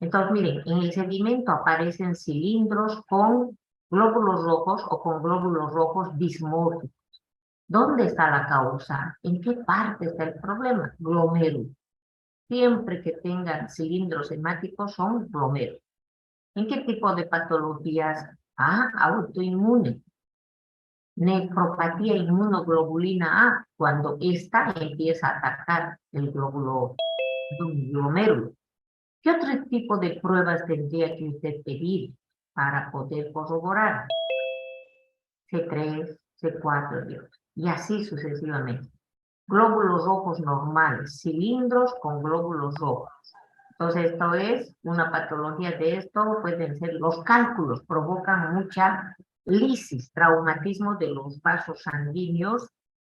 Entonces, miren, en el sedimento aparecen cilindros con glóbulos rojos o con glóbulos rojos dismórficos. ¿Dónde está la causa? ¿En qué parte está el problema? Glomérulos. Siempre que tengan cilindros hemáticos son glomérulos. ¿En qué tipo de patologías? Autoinmune. Nefropatía inmunoglobulina A, cuando esta empieza a atacar el glomérulo. ¿Qué otro tipo de pruebas tendría que usted pedir para poder corroborar? C3, C4, y así sucesivamente. Glóbulos rojos normales, cilindros con glóbulos rojos. Entonces, esto es una patología de esto, pueden ser los cálculos, provocan mucha lisis, traumatismo de los vasos sanguíneos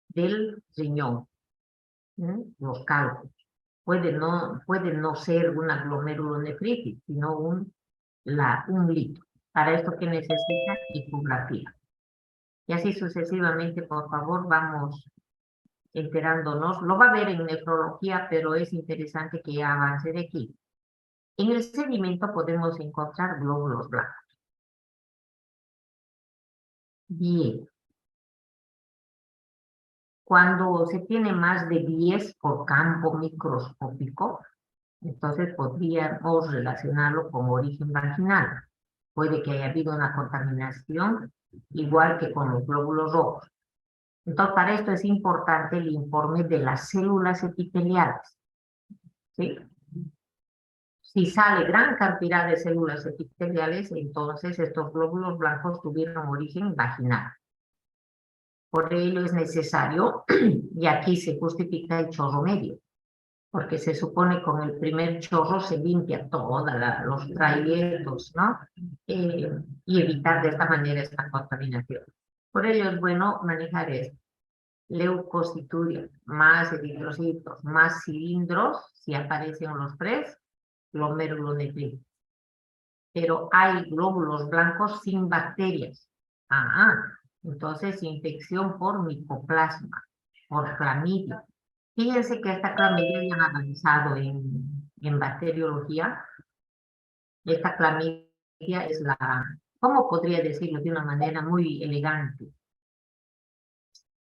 del riñón. Los cálculos. Puede no ser una glomerulonefritis, sino un lito. Para esto que necesita ecografía. Y así sucesivamente, por favor, vamos enterándonos. Lo va a ver en nefrología, pero es interesante que avance de aquí. En el sedimento podemos encontrar glóbulos blancos. Bien. Cuando se tiene más de 10 por campo microscópico, entonces podríamos relacionarlo con origen vaginal. Puede que haya habido una contaminación, igual que con los glóbulos rojos. Entonces, para esto es importante el informe de las células epiteliales. ¿Sí? Si sale gran cantidad de células epiteliales, entonces estos glóbulos blancos tuvieron origen vaginal. Por ello es necesario, y aquí se justifica el chorro medio, porque se supone con el primer chorro se limpia todos los trayectos, ¿no? Y evitar de esta manera esta contaminación. Por ello es bueno manejar esto. Leucocituria, más eritrocitos, más cilindros, si aparecen los tres, glomerulonefritis. Pero hay glóbulos blancos sin bacterias. Entonces infección por micoplasma, por clamidia. Fíjense que esta clamidia ya han avanzado en bacteriología. Esta clamidia es ¿cómo podría decirlo de una manera muy elegante?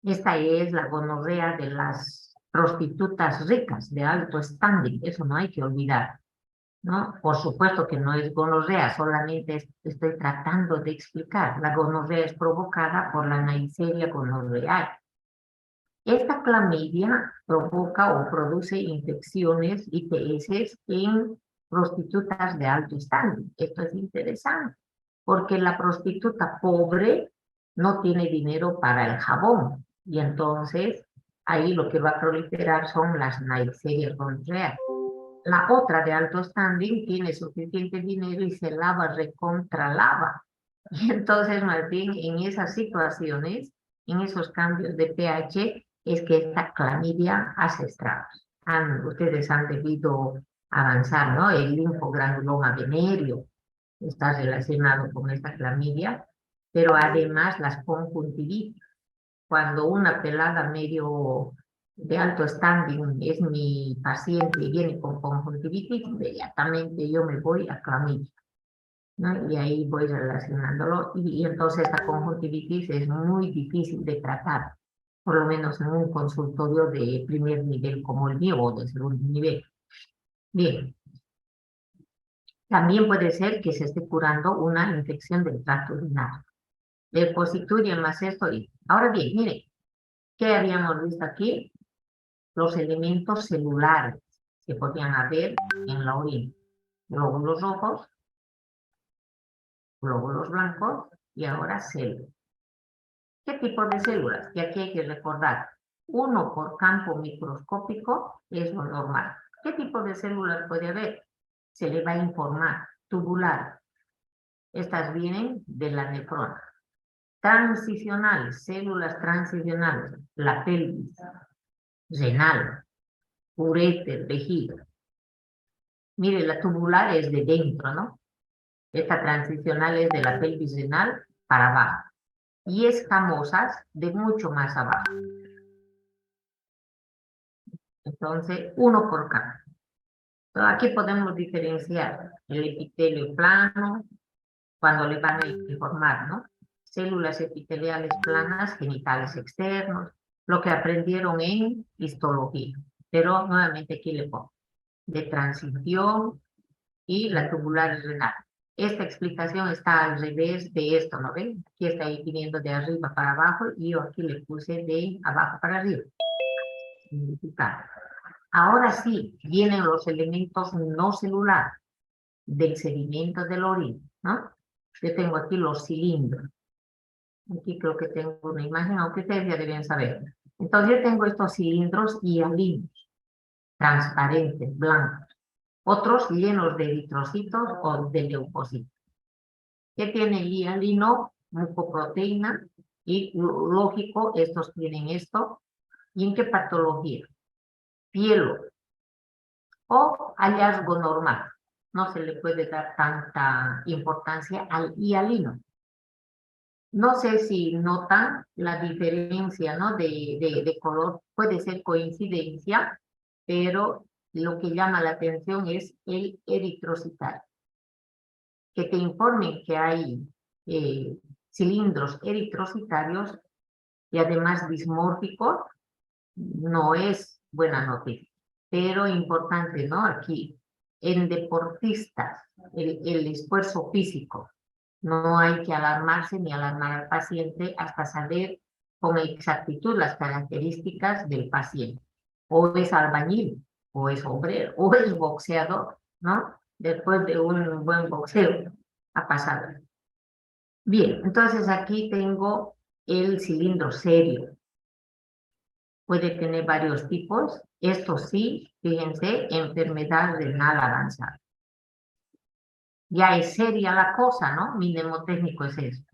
Esta es la gonorrea de las prostitutas ricas, de alto standing, eso no hay que olvidar, ¿no? Por supuesto que no es gonorrea, solamente estoy tratando de explicar. La gonorrea es provocada por la Neisseria gonorreae. Esta clamidia provoca o produce infecciones ITS en prostitutas de alto standing. Esto es interesante, porque la prostituta pobre no tiene dinero para el jabón, y entonces ahí lo que va a proliferar son las Neisseria gonorreae. La otra de alto standing tiene suficiente dinero y se lava recontralava. Y entonces, más bien, en esas situaciones, en esos cambios de pH, es que esta clamidia hace estragos. Ustedes han debido avanzar, ¿no? El linfogranuloma venéreo está relacionado con esta clamidia, pero además las conjuntivitis. Cuando una pelada medio de alto standing es mi paciente y viene con conjuntivitis, inmediatamente yo me voy a clamidia, ¿no? Y ahí voy relacionándolo. Y entonces esta conjuntivitis es muy difícil de tratar, por lo menos en un consultorio de primer nivel como el mío o de segundo nivel. Bien. También puede ser que se esté curando una infección del tracto urinario. Leucocituria más esto. Ahora bien, miren, ¿qué habíamos visto aquí? Los elementos celulares que podían haber en la orina. Glóbulos rojos, glóbulos blancos y ahora células. ¿Qué tipo de células? Y aquí hay que recordar, uno por campo microscópico es lo normal. ¿Qué tipo de células puede haber? Se le va a informar. Tubular. Estas vienen de la nefrona. Transicionales, células transicionales, la pelvis, renal, uréter, vejiga. Mire, la tubular es de dentro, ¿no? Esta transicional es de la pelvis renal para abajo. Y escamosas de mucho más abajo. Entonces, uno por cada. Entonces, aquí podemos diferenciar el epitelio plano, cuando le van a informar, ¿no? Células epiteliales planas, genitales externos, lo que aprendieron en histología. Pero nuevamente aquí le pongo de transición y la tubular renal. Esta explicación está al revés de esto, ¿no ven? Aquí está viniendo de arriba para abajo y yo aquí le puse de abajo para arriba. Significa. Ahora sí, vienen los elementos no celulares del sedimento del orina, ¿no? Yo tengo aquí los cilindros. Aquí creo que tengo una imagen, aunque ustedes ya deben saber. Entonces yo tengo estos cilindros hialinos, transparentes, blancos. Otros llenos de eritrocitos o de leucocitos. ¿Qué tiene el hialino? Mucoproteína. Y lógico, estos tienen esto. ¿Y en qué patología? Pielo. O hallazgo normal. No se le puede dar tanta importancia al hialino. No sé si notan la diferencia, ¿no? de color. Puede ser coincidencia, pero lo que llama la atención es el eritrocitario. Que te informen que hay cilindros eritrocitarios y además dismórficos, no es buena noticia. Pero importante, ¿no? Aquí, en deportistas, el esfuerzo físico, no hay que alarmarse ni alarmar al paciente hasta saber con exactitud las características del paciente. O es albañil, o es obrero, o es boxeador, ¿no? Después de un buen boxeo ha pasado. Bien, entonces aquí tengo el cilindro serio. Puede tener varios tipos. Esto sí, fíjense, enfermedad renal avanzada. Ya es seria la cosa, ¿no? Mi mnemotécnico es esto.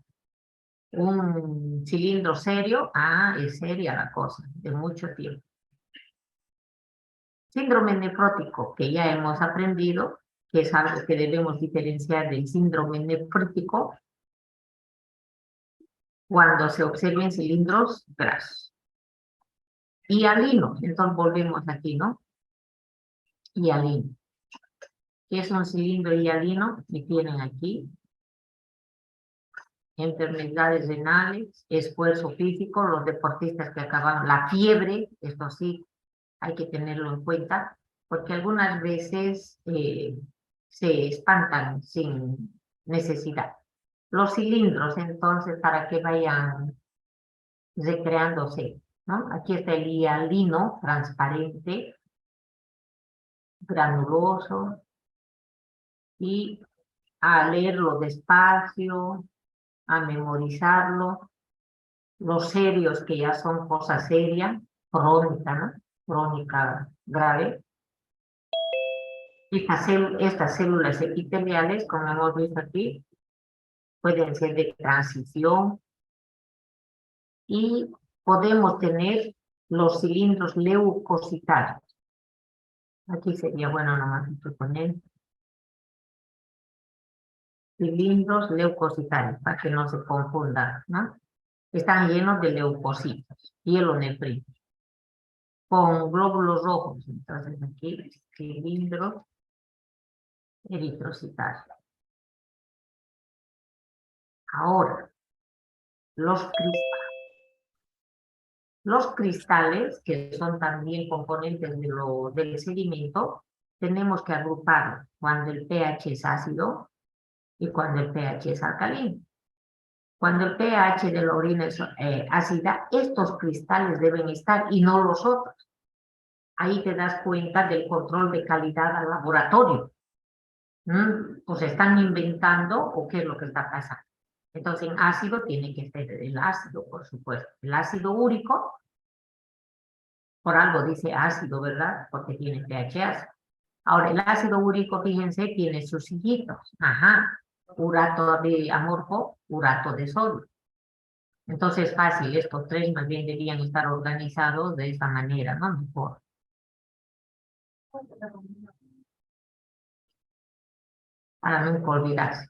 Un cilindro serio, es seria la cosa, de mucho tiempo. Síndrome nefrótico, que ya hemos aprendido, que es algo que debemos diferenciar del síndrome nefrítico, cuando se observen cilindros grasos. Hialino, entonces volvemos aquí, ¿no? Hialino. ¿Qué es un cilindro hialino? Y tienen aquí enfermedades renales, esfuerzo físico, los deportistas que acaban, la fiebre, esto sí, hay que tenerlo en cuenta, porque algunas veces se espantan sin necesidad. Los cilindros, entonces, para que vayan recreándose, ¿no? Aquí está el hialino transparente, granuloso, y a leerlo despacio, a memorizarlo. Los serios, que ya son cosas serias, crónica, ¿no? Crónica grave. Estas células epiteliales, como hemos visto aquí, pueden ser de transición y podemos tener los cilindros leucocitarios. Aquí sería bueno nomás poner cilindros leucocitarios para que no se confundan, ¿no? Están llenos de leucocitos, pielonefritos, con glóbulos rojos. Entonces aquí cilindros eritrocitarios. Ahora, los cristales, que son también componentes del sedimento, tenemos que agruparlos cuando el pH es ácido y cuando el pH es alcalino. Cuando el pH de la orina es ácida, estos cristales deben estar y no los otros. Ahí te das cuenta del control de calidad al laboratorio. Pues están inventando o qué es lo que está pasando. Entonces, en ácido tiene que ser el ácido, por supuesto. El ácido úrico, por algo dice ácido, ¿verdad? Porque tiene pH ácido. Ahora, el ácido úrico, fíjense, tiene sus hijitos. Urato de amorfo, urato de sodio. Entonces, fácil, estos tres más bien deberían estar organizados de esta manera, ¿no? Mejor. Para nunca olvidarse.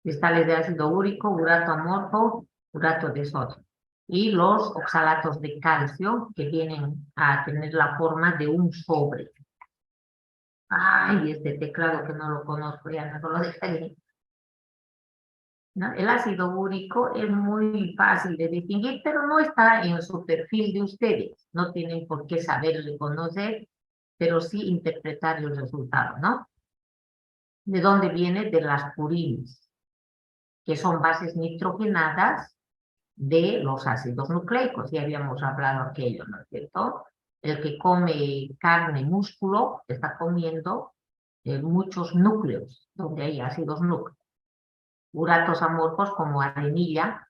Cristales de ácido úrico, urato amorfo, urato de sodio. Y los oxalatos de calcio, que vienen a tener la forma de un sobre. Ay, este teclado que no lo conozco, ya no lo dejaré. ¿No? El ácido úrico es muy fácil de distinguir, pero no está en su perfil de ustedes. No tienen por qué saber reconocer, pero sí interpretar el resultado, ¿no? ¿De dónde viene? De las purinas, que son bases nitrogenadas de los ácidos nucleicos. Ya habíamos hablado aquello, ¿no es cierto? El que come carne, músculo, está comiendo muchos núcleos, donde hay ácidos nucleicos. Uratos amorfos como arenilla,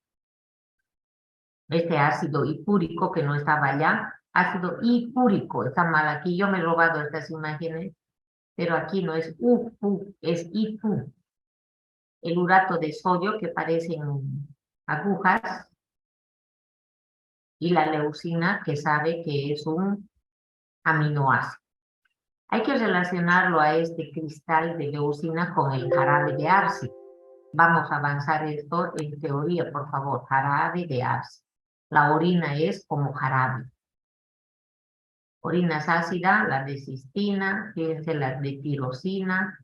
este ácido hipúrico que no estaba allá, ácido hipúrico, está mal aquí, yo me he robado estas imágenes, pero aquí no es UPU, es IPU. El urato de sodio que parecen agujas y la leucina que sabe que es un aminoácido. Hay que relacionarlo a este cristal de leucina con el jarabe de arce. Vamos a avanzar esto en teoría, por favor. Jarabe de arce. La orina es como jarabe. Orinas ácida, la de cistina, fíjense las de tirosina,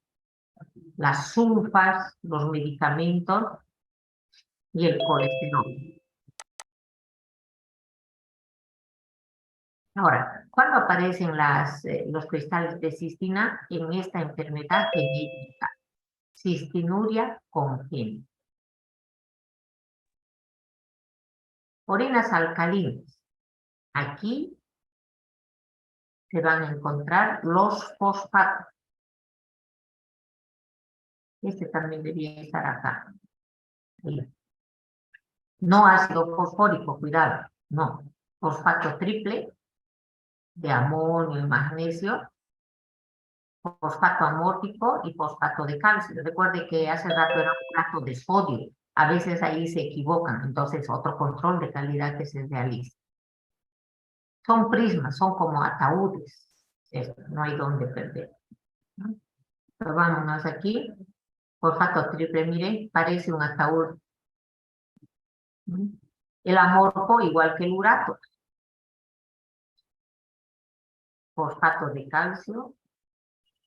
las sulfas, los medicamentos y el colesterol. Ahora, ¿cuándo aparecen los cristales de cistina? En esta enfermedad genética, cistinuria congénita. Orinas alcalinas. Aquí se van a encontrar los fosfatos. Este también debía estar acá. No ácido fosfórico, cuidado, no. Fosfato triple de amonio y magnesio, fosfato amórfico y fosfato de calcio. Recuerde que hace rato era un fosfato de sodio. A veces ahí se equivocan, entonces otro control de calidad que se realiza. Son prismas, son como ataúdes. Esto, no hay dónde perder, ¿no? Pero vámonos aquí. Fosfato triple, mire, parece un ataúd. El amorfo, igual que el urato. Fosfato de calcio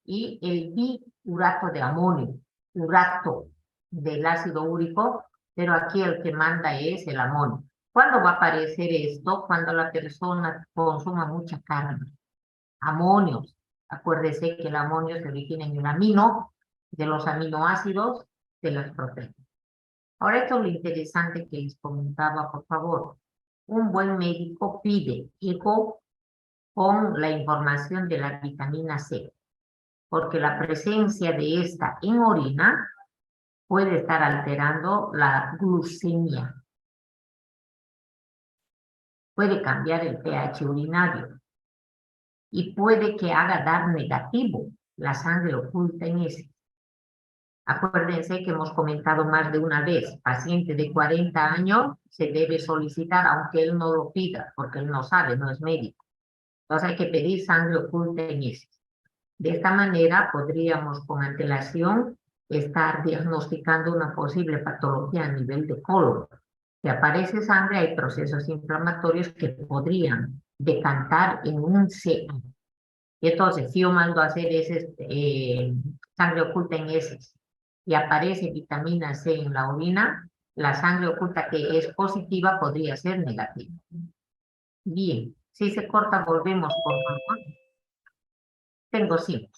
y el biurato de amonio, urato del ácido úrico, pero aquí el que manda es el amonio. ¿Cuándo va a aparecer esto? Cuando la persona consuma mucha carne. Amonios. Acuérdese que el amonio se origina en el amino de los aminoácidos de las proteínas. Ahora esto es lo interesante que les comentaba, por favor. Un buen médico pide eco con la información de la vitamina C, porque la presencia de esta en orina puede estar alterando la glucemia. Puede cambiar el pH urinario y puede que haga dar negativo la sangre oculta en ese. Acuérdense que hemos comentado más de una vez, paciente de 40 años se debe solicitar, aunque él no lo pida, porque él no sabe, no es médico. Entonces hay que pedir sangre oculta en ese. De esta manera podríamos con antelación estar diagnosticando una posible patología a nivel de colon. Si aparece sangre, hay procesos inflamatorios que podrían decantar en un CA. Y entonces, si yo mando a hacer ese, sangre oculta en heces y aparece vitamina C en la orina, la sangre oculta que es positiva podría ser negativa. Bien, si se corta, volvemos, por favor. Tengo 5.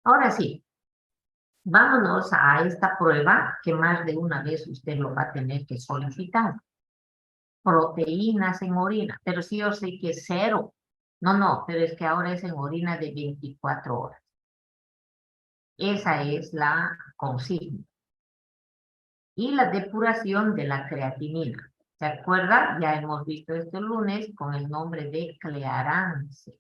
Ahora sí, vámonos a esta prueba que más de una vez usted lo va a tener que solicitar. Proteínas en orina, pero sí yo sé que es 0. No, pero es que ahora es en orina de 24 horas. Esa es la consigna. Y la depuración de la creatinina. ¿Se acuerda? Ya hemos visto este lunes con el nombre de Clearance.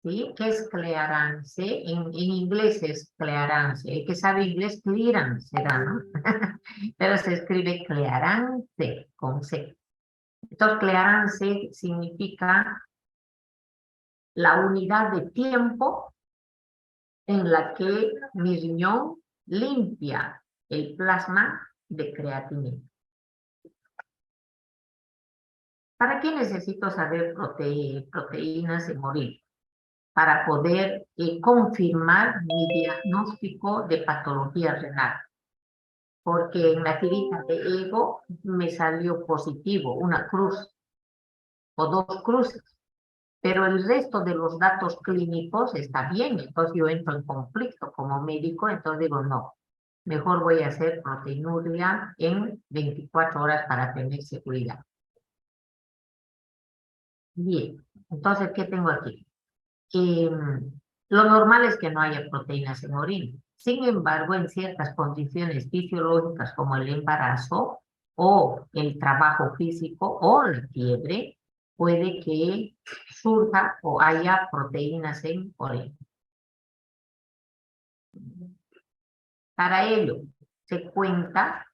¿Sí? ¿Qué es Clearance? En inglés es Clearance. El que sabe inglés, Clearance será, ¿no? Pero se escribe Clearance con C. Entonces, Clearance significa la unidad de tiempo en la que mi riñón limpia el plasma de creatinina. ¿Para qué necesito saber proteínas en orina? para poder confirmar mi diagnóstico de patología renal. Porque en la tirita de ego me salió positivo, una cruz o dos cruces, pero el resto de los datos clínicos está bien, entonces yo entro en conflicto como médico, entonces digo, no, mejor voy a hacer proteinuria en 24 horas para tener seguridad. Bien, entonces, ¿qué tengo aquí? Lo normal es que no haya proteínas en orina. Sin embargo, en ciertas condiciones fisiológicas como el embarazo o el trabajo físico o la fiebre, puede que surja o haya proteínas en orina. Para ello, se cuenta,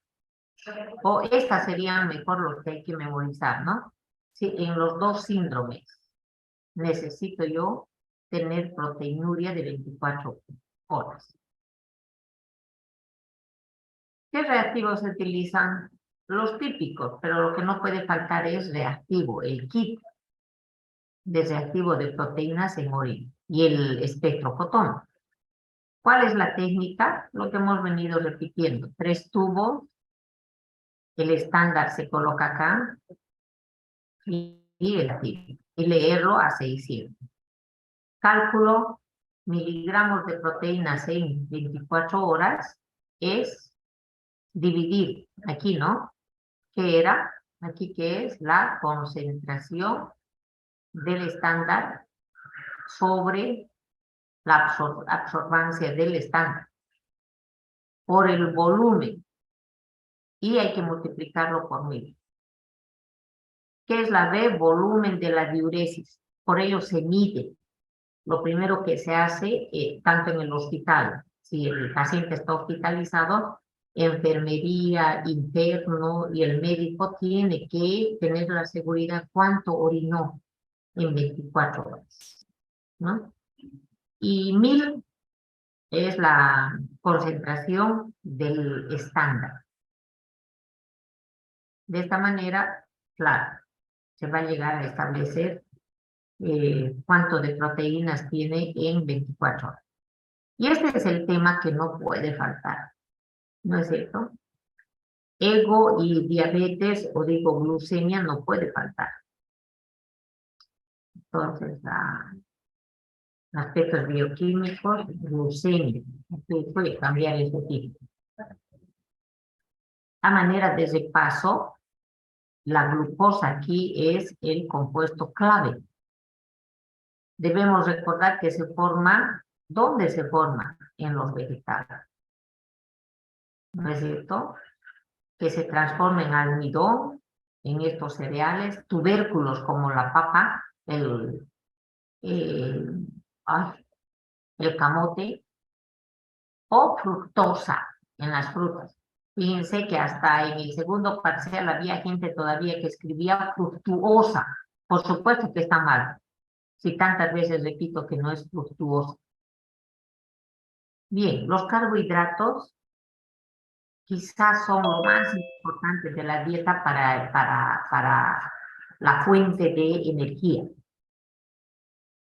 o estas serían mejor los que hay que memorizar, ¿no? Si en los dos síndromes necesito yo tener proteinuria de 24 horas. ¿Qué reactivos se utilizan? Los típicos, pero lo que no puede faltar es reactivo, el kit de reactivo de proteínas en orina y el espectrofotón. ¿Cuál es la técnica? Lo que hemos venido repitiendo. 3 tubos, el estándar se coloca acá y el activo, y leerlo a 600. Cálculo miligramos de proteínas en 24 horas es dividir, aquí, ¿no? ¿Qué era? Aquí que es la concentración del estándar sobre la absorbancia del estándar por el volumen y hay que multiplicarlo por 1000. ¿Qué es la B? Volumen de la diuresis. Por ello se mide. Lo primero que se hace, tanto en el hospital, si el paciente está hospitalizado, enfermería, interno y el médico tiene que tener la seguridad cuánto orinó en 24 horas, ¿no? Y 1000 es la concentración del estándar. De esta manera, claro, se va a llegar a establecer cuánto de proteínas tiene en 24 horas. Y este es el tema que no puede faltar, ¿no es cierto? Ego y diabetes o digo glucemia no puede faltar. Entonces, aspectos bioquímicos, glucemia. Puede cambiar ese tipo. A manera de repaso, la glucosa aquí es el compuesto clave. Debemos recordar que se forma, ¿dónde se forma? En los vegetales. ¿No es cierto? Que se transforma en almidón, en estos cereales, tubérculos como la papa, el, el camote, o fructosa en las frutas. Fíjense que hasta en el segundo parcial había gente todavía que escribía fructuosa. Por supuesto que está mal. Si tantas veces repito que no es fructuosa. Bien, los carbohidratos quizás son lo más importante de la dieta para la fuente de energía.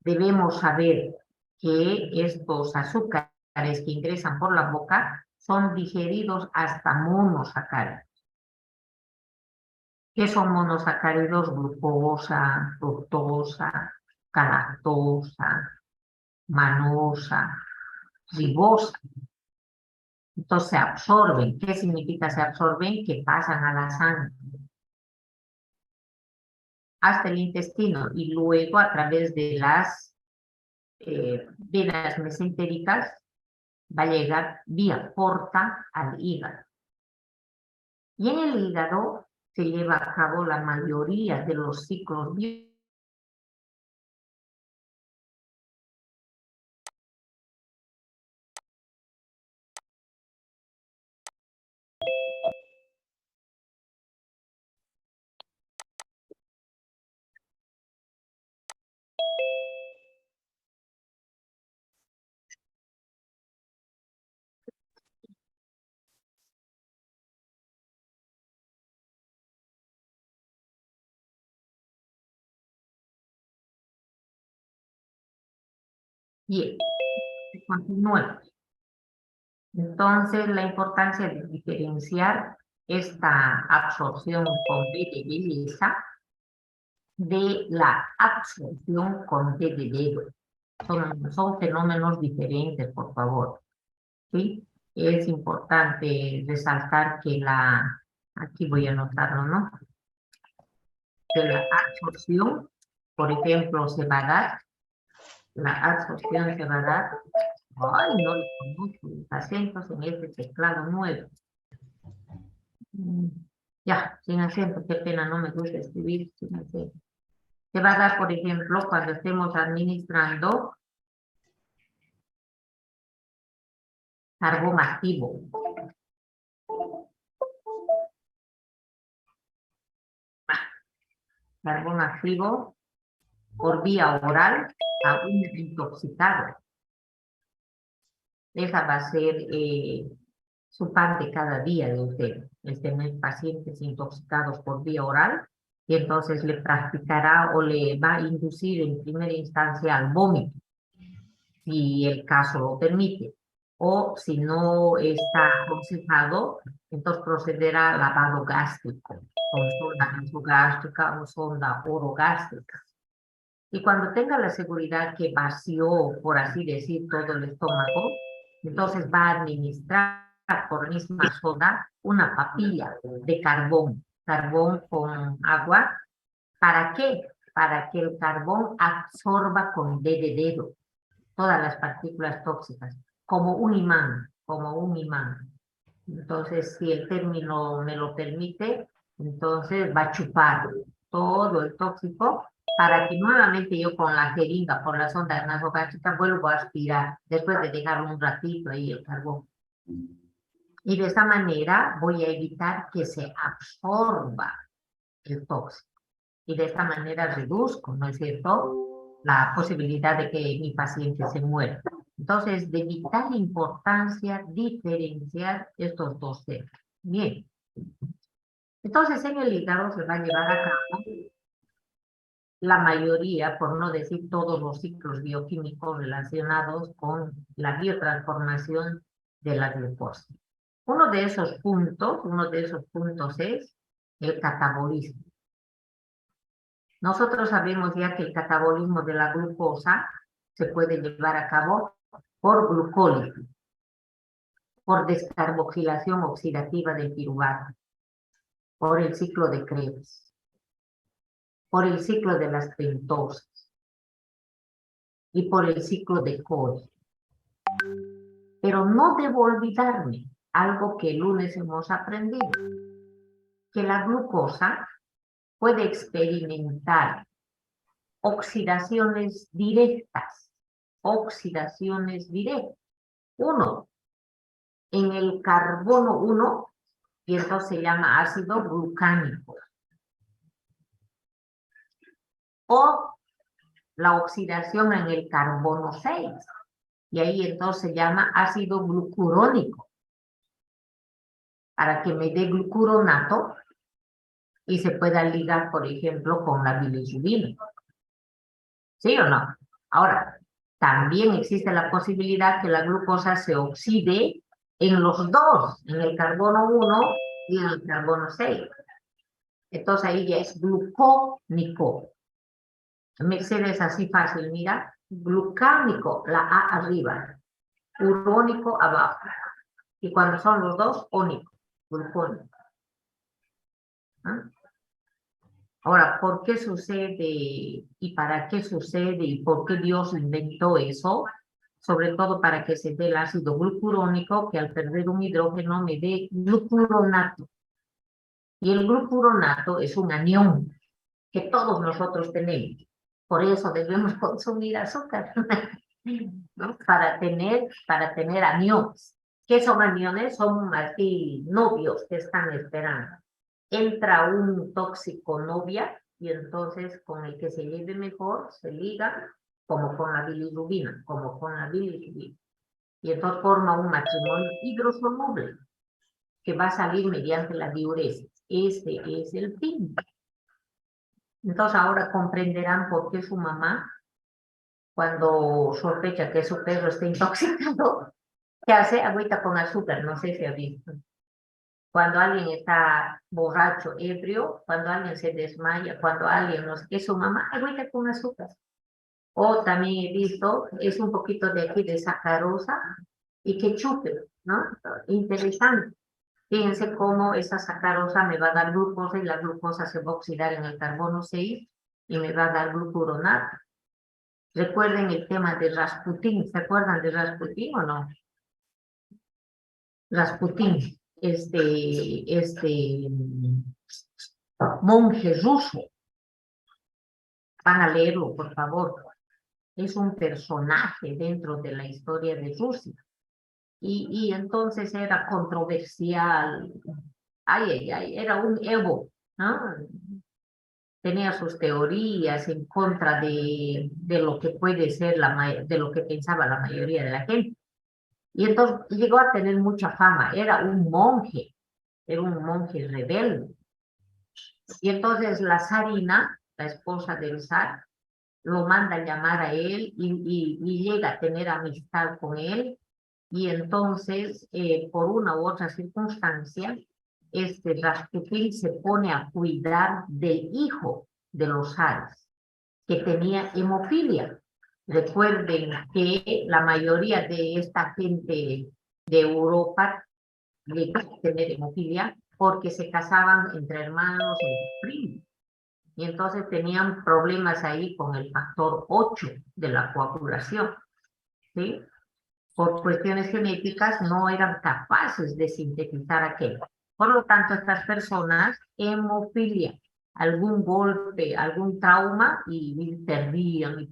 Debemos saber que estos azúcares que ingresan por la boca son digeridos hasta monosacáridos. ¿Qué son monosacáridos? Glucosa, fructosa, galactosa, manosa, ribosa. Entonces se absorben. ¿Qué significa se absorben? Que pasan a la sangre hasta el intestino y luego a través de las venas mesentéricas va a llegar vía porta al hígado. Y en el hígado se lleva a cabo la mayoría de los ciclos biológicos Bien, continuemos. Entonces, la importancia de diferenciar esta absorción con B de belleza de la absorción con D de dedo. Son fenómenos diferentes, por favor. ¿Sí? Es importante resaltar que aquí voy a anotarlo, ¿no? Que la absorción, por ejemplo, se va a dar, la absorción se va a dar, ay, no le conozco los acentos en este teclado nuevo. Ya, sin acento, qué pena, no me gusta escribir sin acento. Se va a dar, por ejemplo, cuando estemos administrando carbón activo. Carbón activo por vía oral a un intoxicado. Esa va a ser su pan de cada día de usted, el tener pacientes intoxicados por vía oral, y entonces le practicará o le va a inducir en primera instancia al vómito, si el caso lo permite. O si no está aconsejado, entonces procederá al lavado gástrico, con sonda nasogástrica o sonda orogástrica. Y cuando tenga la seguridad que vació, por así decir, todo el estómago, entonces va a administrar por misma sonda una papilla de carbón con agua. ¿Para qué? Para que el carbón absorba con D de dedo todas las partículas tóxicas, como un imán, como un imán. Entonces, si el término me lo permite, entonces va a chupar todo el tóxico para que nuevamente yo con la jeringa, por la sonda nasogástrica, vuelvo a aspirar después de dejarlo un ratito ahí el carbón. Y de esta manera voy a evitar que se absorba el tóxico. Y de esta manera reduzco, ¿no es cierto?, la posibilidad de que mi paciente se muera. Entonces, de vital importancia diferenciar estos dos temas. Bien. Entonces, en el hígado se va a llevar a cabo la mayoría, por no decir todos los ciclos bioquímicos relacionados con la biotransformación de la glucosa. Uno de esos puntos es el catabolismo. Nosotros sabemos ya que el catabolismo de la glucosa se puede llevar a cabo por glucólisis, por descarboxilación oxidativa del piruvato, por el ciclo de Krebs, por el ciclo de las pentosas y por el ciclo de Cori. Pero no debo olvidarme algo que el lunes hemos aprendido, que la glucosa puede experimentar oxidaciones directas. Uno, en el carbono 1, y entonces se llama ácido glucánico. O la oxidación en el carbono 6, y ahí entonces se llama ácido glucurónico, para que me dé glucuronato y se pueda ligar, por ejemplo, con la bilirrubina. ¿Sí o no? Ahora, también existe la posibilidad que la glucosa se oxide en los dos, en el carbono 1 y en el carbono 6. Entonces ahí ya es glucónico. Mercedes así fácil, mira. Glucánico, la A arriba. Urónico abajo. Y cuando son los dos, ónico, glucónico. ¿Ah? Ahora, ¿por qué sucede y para qué sucede y por qué Dios inventó eso? Sobre todo para que se dé el ácido glucurónico, que al perder un hidrógeno me dé glucuronato. Y el glucuronato es un anión que todos nosotros tenemos. Por eso debemos consumir azúcar, ¿no? Para tener aniones. ¿Qué son aniones? Son así novios que están esperando. Entra un tóxico novia y entonces con el que se lleve mejor se liga como con la bilirrubina, Y entonces forma un matrimonio hidrosoluble que va a salir mediante la diuresis. Este es el fin. Entonces ahora comprenderán por qué su mamá cuando sospecha que su perro está intoxicado, ¿qué hace? Agüita con azúcar, no sé si ha visto. Cuando alguien está borracho, ebrio, cuando alguien se desmaya, cuando alguien no sé qué, su mamá, agüita con azúcar. O también he visto, es un poquito de aquí de sacarosa y que chupe, ¿no? Interesante. Fíjense cómo esa sacarosa me va a dar glucosa y la glucosa se va a oxidar en el carbono 6 y me va a dar glucuronato. Recuerden el tema de Rasputín, ¿se acuerdan de Rasputín o no? Rasputín, monje ruso, van a leerlo, por favor. Es un personaje dentro de la historia de Rusia. Y entonces era controversial. Era un Evo, ¿no? Tenía sus teorías en contra de lo que puede ser de lo que pensaba la mayoría de la gente. Y entonces llegó a tener mucha fama. Era un monje rebelde. Y entonces la zarina, la esposa del zar, lo manda a llamar a él y llega a tener amistad con él. Y entonces, por una u otra circunstancia, Rasputín se pone a cuidar del hijo de los zares, que tenía hemofilia. Recuerden que la mayoría de esta gente de Europa llegó a tener hemofilia porque se casaban entre hermanos, entre primos. Y entonces tenían problemas ahí con el factor 8 de la coagulación, ¿sí? Por cuestiones genéticas no eran capaces de sintetizar aquello. Por lo tanto, estas personas, hemofilia, algún golpe, algún trauma, y perdían,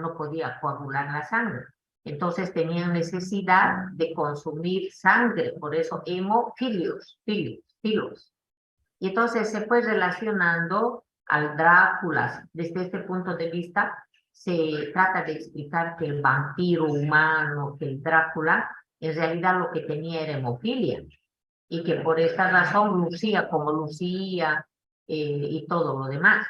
no podía coagular la sangre. Entonces tenían necesidad de consumir sangre, por eso hemofilios, filos. Y entonces se fue relacionando al Drácula. Desde este punto de vista, se trata de explicar que el vampiro humano, que el Drácula, en realidad lo que tenía era hemofilia. Y que por esta razón lucía como lucía y todo lo demás.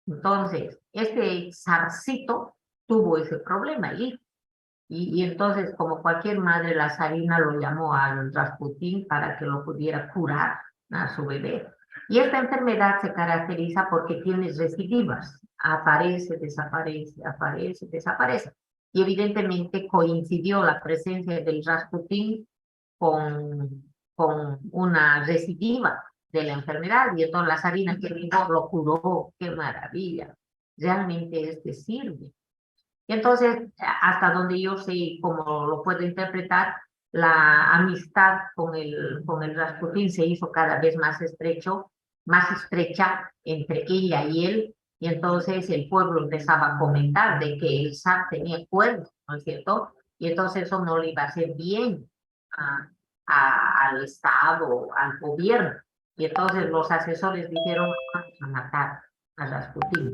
Entonces, este zarcito tuvo ese problema y entonces, como cualquier madre, la zarina lo llamó al Rasputín para que lo pudiera curar a su bebé. Y esta enfermedad se caracteriza porque tiene recidivas. Aparece, desaparece, aparece, desaparece. Y evidentemente coincidió la presencia del Rasputín con una recidiva de la enfermedad. Y entonces la zarina que vino lo curó. ¡Qué maravilla! Realmente sirve. Y entonces, hasta donde yo sé cómo lo puedo interpretar, la amistad con el Rasputín se hizo cada vez más estrecha entre ella y él, y entonces el pueblo empezaba a comentar de que el zar tenía cuernos, ¿no es cierto? Y entonces eso no le iba a hacer bien al Estado, al gobierno. Y entonces los asesores dijeron, vamos a matar a Rasputín.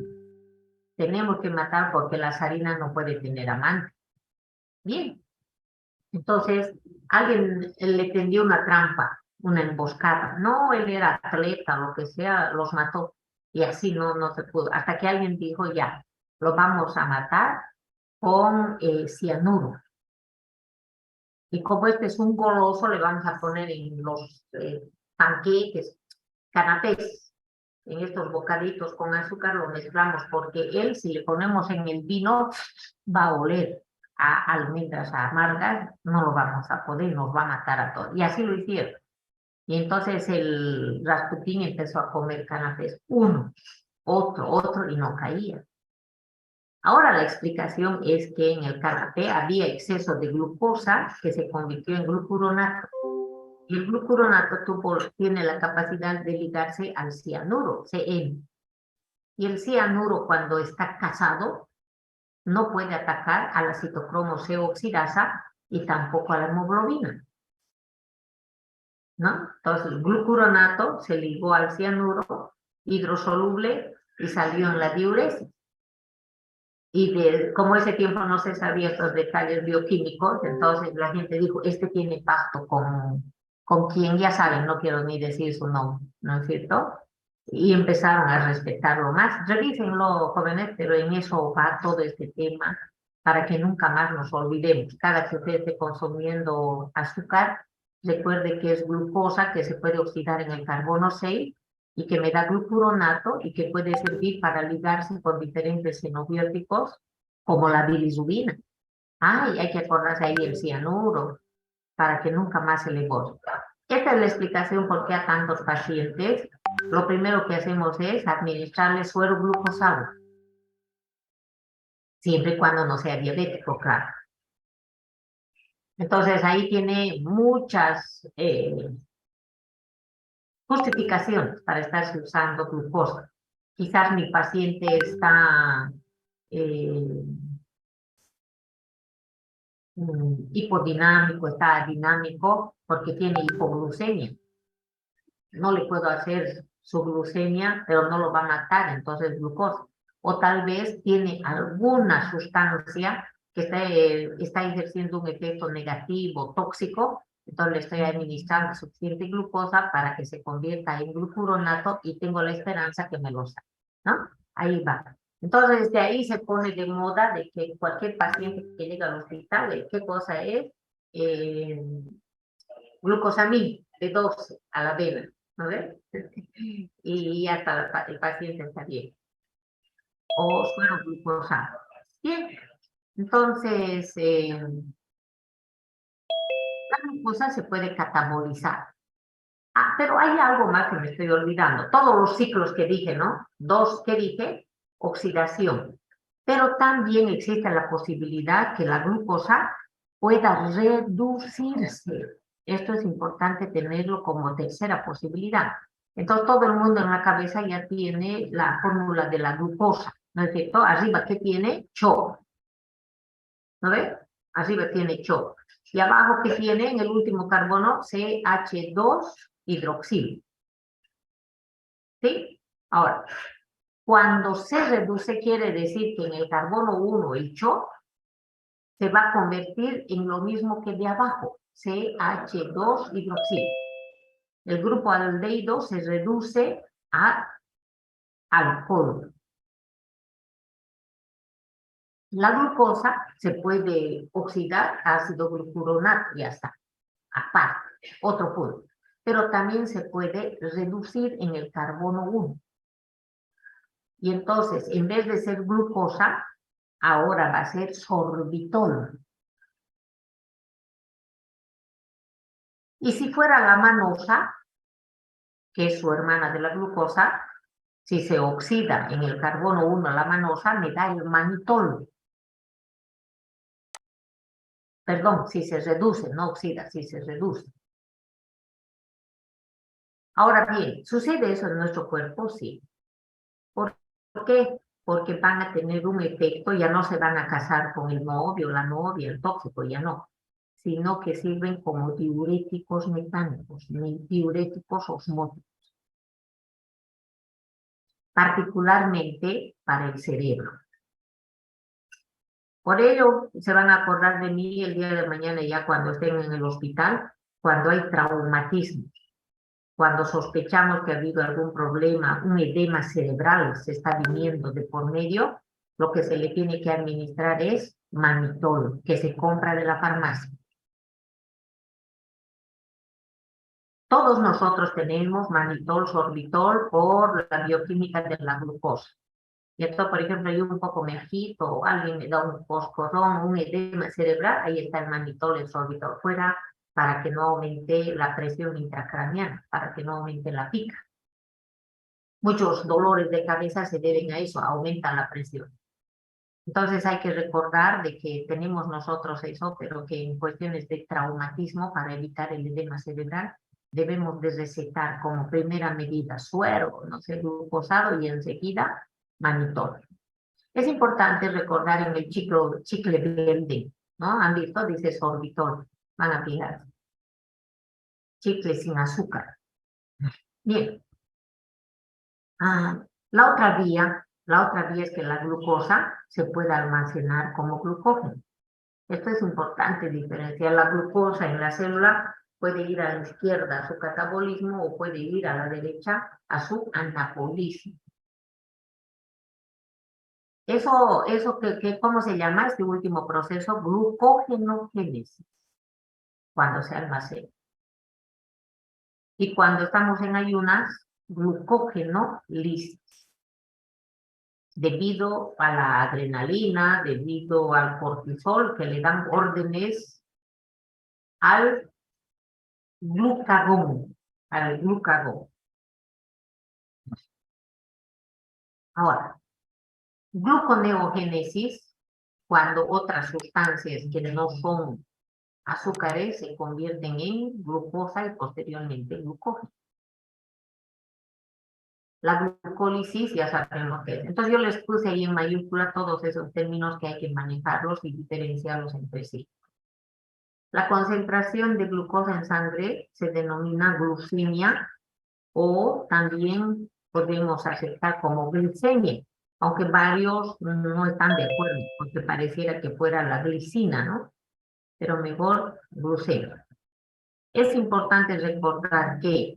Tenemos que matar porque la zarina no puede tener amante. Bien, entonces alguien le tendió una trampa, una emboscada. No, él era atleta, lo que sea, los mató. Y así no se pudo. Hasta que alguien dijo, ya, lo vamos a matar con cianuro. Y como este es un goloso, le vamos a poner en los panqueques, canapés, en estos bocaditos con azúcar, lo mezclamos, porque él, si le ponemos en el vino, va a oler a almendras amargas, no lo vamos a poder, nos va a matar a todos. Y así lo hicieron. Y entonces el Rasputín empezó a comer canapés, uno, otro, y no caía. Ahora la explicación es que en el canapé había exceso de glucosa que se convirtió en glucuronato. Y el glucuronato tiene la capacidad de ligarse al cianuro, CN. Y el cianuro, cuando está casado, no puede atacar a la citocromo C oxidasa y tampoco a la hemoglobina, ¿no? Entonces, el glucuronato se ligó al cianuro hidrosoluble y salió en la diuresis. Y como ese tiempo no se sabía estos detalles bioquímicos, entonces la gente dijo, tiene pacto con quien, ya saben, no quiero ni decir su nombre, ¿no es cierto? Y empezaron a respetarlo más. Revísenlo, jóvenes, pero en eso va todo este tema para que nunca más nos olvidemos. Cada que usted esté consumiendo azúcar, recuerde que es glucosa que se puede oxidar en el carbono 6 y que me da glucuronato y que puede servir para ligarse con diferentes xenobióticos como la bilirrubina. Y hay que acordarse ahí el cianuro para que nunca más se le borre. Esta es la explicación por qué a tantos pacientes lo primero que hacemos es administrarles suero glucosado, siempre y cuando no sea diabético, claro. Entonces ahí tiene muchas justificaciones para estarse usando glucosa. Quizás mi paciente está hipodinámico, está dinámico porque tiene hipoglucemia. No le puedo hacer su glucemia, pero no lo va a matar, entonces glucosa. O tal vez tiene alguna sustancia que está ejerciendo un efecto negativo, tóxico, entonces le estoy administrando suficiente glucosa para que se convierta en glucuronato y tengo la esperanza que me lo saque, ¿no? Ahí va. Entonces, de ahí se pone de moda de que cualquier paciente que llega al hospital, ¿qué cosa es? Glucosamina de 12 a la vena, ¿no ves? Y ya está, el paciente está bien. O suero glucosado. Bien, entonces, la glucosa se puede catabolizar. Pero hay algo más que me estoy olvidando. Todos los ciclos que dije, ¿no? Dos, ¿qué dije? Oxidación. Pero también existe la posibilidad que la glucosa pueda reducirse. Esto es importante tenerlo como tercera posibilidad. Entonces, todo el mundo en la cabeza ya tiene la fórmula de la glucosa, ¿no es cierto? Arriba, ¿qué tiene? CHO. ¿No ves? Arriba tiene CHO. Y abajo, ¿qué tiene? En el último carbono, CH2 hidroxilo. ¿Sí? Ahora, cuando se reduce, quiere decir que en el carbono 1, el CHO, se va a convertir en lo mismo que de abajo, CH2 hidroxilo. El grupo aldehído se reduce a alcohol. La glucosa se puede oxidar a ácido glucuronato, ya está, aparte, otro punto. Pero también se puede reducir en el carbono 1. Y entonces, en vez de ser glucosa, ahora va a ser sorbitol. Y si fuera la manosa, que es su hermana de la glucosa, si se oxida en el carbono 1 la manosa, me da el mannitol. Perdón, si se reduce, no oxida, si se reduce. Ahora bien, ¿sucede eso en nuestro cuerpo? Sí. ¿Por qué? Porque van a tener un efecto, ya no se van a casar con el novio, la novia, el tóxico, ya no, sino que sirven como diuréticos mecánicos, diuréticos osmóticos, particularmente para el cerebro. Por ello, se van a acordar de mí el día de mañana ya cuando estén en el hospital, cuando hay traumatismo, cuando sospechamos que ha habido algún problema, un edema cerebral se está viniendo de por medio, lo que se le tiene que administrar es mannitol, que se compra de la farmacia. Todos nosotros tenemos mannitol, sorbitol por la bioquímica de la glucosa. Y esto, por ejemplo, yo un poco me agito o alguien me da un coscorrón, un edema cerebral, ahí está el mannitol, el sorbitol fuera para que no aumente la presión intracraneana, para que no aumente la pica. Muchos dolores de cabeza se deben a eso, aumentan la presión. Entonces hay que recordar de que tenemos nosotros eso, pero que en cuestiones de traumatismo, para evitar el edema cerebral, debemos de recetar como primera medida suero, no sé, glucosado y enseguida mannitol. Es importante recordar en el chicle verde, ¿no? ¿Han visto? Dice sorbitol. Van a fijar. Chicle sin azúcar. Bien. La otra vía es que la glucosa se pueda almacenar como glucógeno. Esto es importante diferenciar. La glucosa en la célula puede ir a la izquierda a su catabolismo o puede ir a la derecha a su anabolismo. ¿Cómo se llama este último proceso? Glucogenogénesis, cuando se almacena. Y cuando estamos en ayunas, glucógenólisis, debido a la adrenalina, debido al cortisol, que le dan órdenes al glucagón, Ahora, gluconeogénesis, cuando otras sustancias que no son azúcares se convierten en glucosa y posteriormente glucógeno. La glucólisis ya sabemos qué es. Entonces yo les puse ahí en mayúscula todos esos términos que hay que manejarlos y diferenciarlos entre sí. La concentración de glucosa en sangre se denomina glucemia o también podemos aceptar como glicemia, aunque varios no están de acuerdo, porque pareciera que fuera la glicina, ¿no? Pero mejor glucemia. Es importante recordar que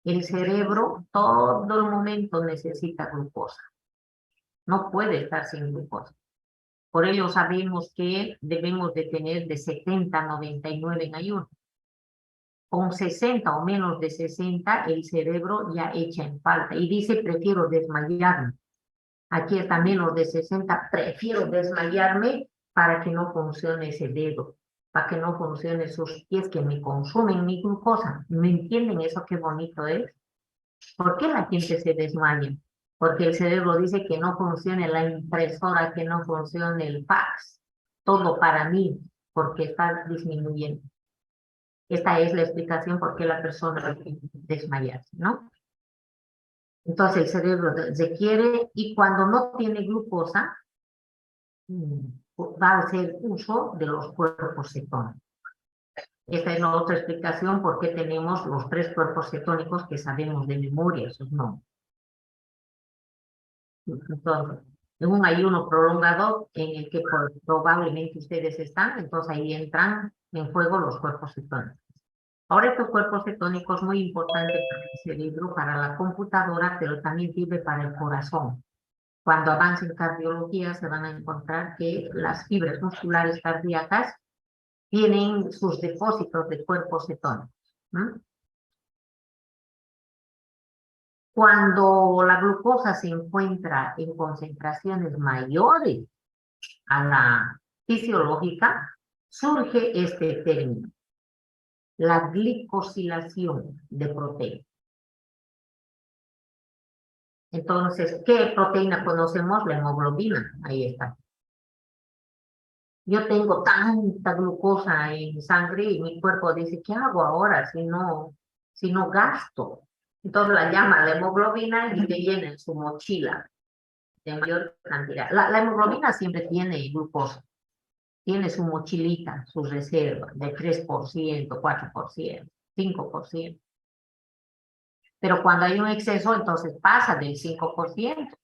el cerebro todo el momento necesita glucosa. No puede estar sin glucosa. Por ello sabemos que debemos de tener de 70 a 99 en ayuno. Con 60 o menos de 60, el cerebro ya echa en falta y dice, prefiero desmayarme. Aquí está menos de 60, prefiero desmayarme para que no funcione ese dedo, para que no funcione esos pies que me consumen mi glucosa. ¿Me entienden eso qué bonito es? ¿Por qué la gente se desmaya? Porque el cerebro dice que no funcione la impresora, que no funcione el fax. Todo para mí, porque está disminuyendo. Esta es la explicación por qué la persona desmayarse, ¿no? Entonces el cerebro requiere y cuando no tiene glucosa, va a hacer uso de los cuerpos cetónicos. Esta es la otra explicación por qué tenemos los 3 cuerpos cetónicos que sabemos de memoria, esos nombres. Entonces, en un ayuno prolongado en el que probablemente ustedes están, entonces ahí entran en juego los cuerpos cetónicos. Ahora estos cuerpos cetónicos muy importantes para el cerebro, para la computadora, pero también sirve para el corazón. Cuando avancen en cardiología se van a encontrar que las fibras musculares cardíacas tienen sus depósitos de cuerpos cetónicos. Cuando la glucosa se encuentra en concentraciones mayores a la fisiológica, surge este término, la glicosilación de proteínas. Entonces, ¿qué proteína conocemos? La hemoglobina, ahí está. Yo tengo tanta glucosa en sangre y mi cuerpo dice, ¿qué hago ahora si no gasto? Entonces la llama la hemoglobina y te llena en su mochila de mayor cantidad. La hemoglobina siempre tiene glucosa, tiene su mochilita, su reserva de 3%, 4%, 5%. Pero cuando hay un exceso, entonces pasa del 5%.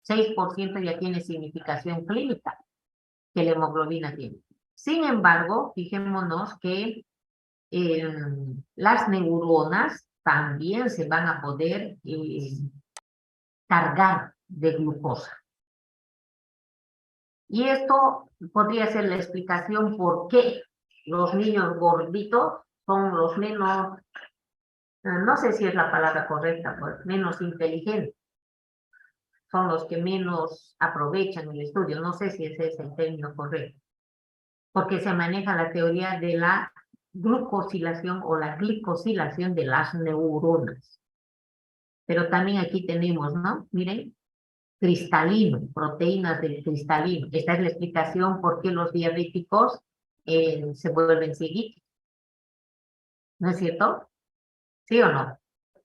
6% ya tiene significación clínica que la hemoglobina tiene. Sin embargo, fijémonos que las neuronas también se van a poder cargar de glucosa. Y esto podría ser la explicación por qué los niños gorditos son los menos, no sé si es la palabra correcta, pues menos inteligentes. Son los que menos aprovechan el estudio. No sé si ese es el término correcto. Porque se maneja la teoría de la glucosilación o la glicosilación de las neuronas. Pero también aquí tenemos, ¿no? Miren, cristalino, proteínas del cristalino. Esta es la explicación por qué los diabéticos se vuelven cieguitos. ¿No es cierto? ¿Sí o no?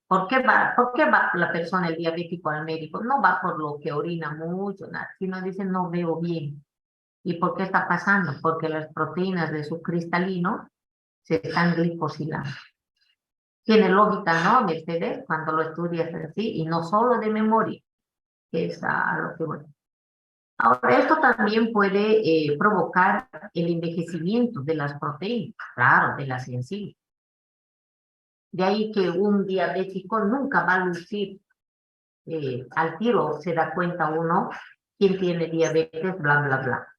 ¿Por qué va la persona, el diabético, al médico? No va por lo que orina mucho, nada, sino dice, no veo bien. ¿Y por qué está pasando? Porque las proteínas de su cristalino se están glicosilando. Tiene lógica, ¿no, Mercedes? Cuando lo estudias así, y no solo de memoria, que es a lo que voy. Ahora, esto también puede provocar el envejecimiento de las proteínas, claro, de las enzimas. De ahí que un diabético nunca va a lucir al tiro, se da cuenta uno ¿Quién tiene diabetes? Bla, bla, bla.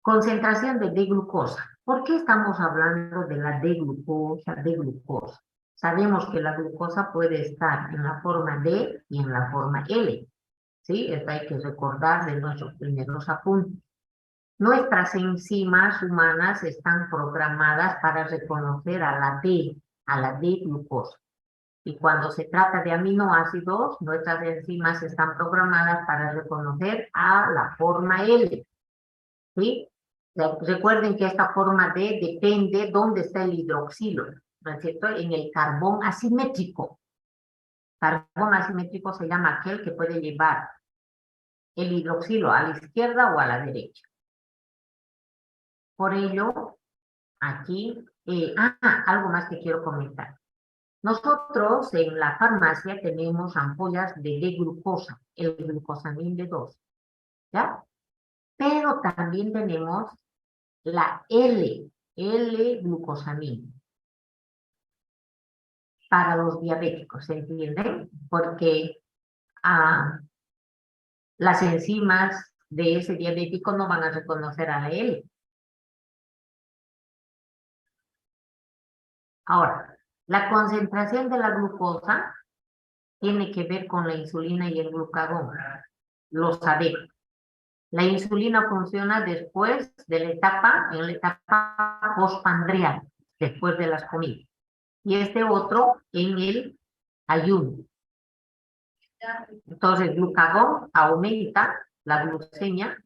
Concentración de D-glucosa. ¿Por qué estamos hablando de la D-glucosa, D-glucosa? Sabemos que la glucosa puede estar en la forma D y en la forma L. ¿Sí? Esto hay que recordar de nuestros primeros apuntes. Nuestras enzimas humanas están programadas para reconocer a la D-glucosa. Y cuando se trata de aminoácidos, nuestras enzimas están programadas para reconocer a la forma L. ¿Sí? Recuerden que esta forma D depende dónde está el hidroxilo, ¿no es cierto? En el carbón asimétrico. Carbón asimétrico se llama aquel que puede llevar el hidroxilo a la izquierda o a la derecha. Por ello, aquí, algo más que quiero comentar. Nosotros en la farmacia tenemos ampollas de D-glucosa, el glucosamín D2, ¿ya? Pero también tenemos la L-glucosamina para los diabéticos, ¿se entiende? Porque las enzimas de ese diabético no van a reconocer a la L. Ahora, la concentración de la glucosa tiene que ver con la insulina y el glucagón. Lo sabemos. La insulina funciona después de en la etapa postpandreal, después de las comidas. Y este otro en el ayuno. Entonces, el glucagón aumenta la glucemia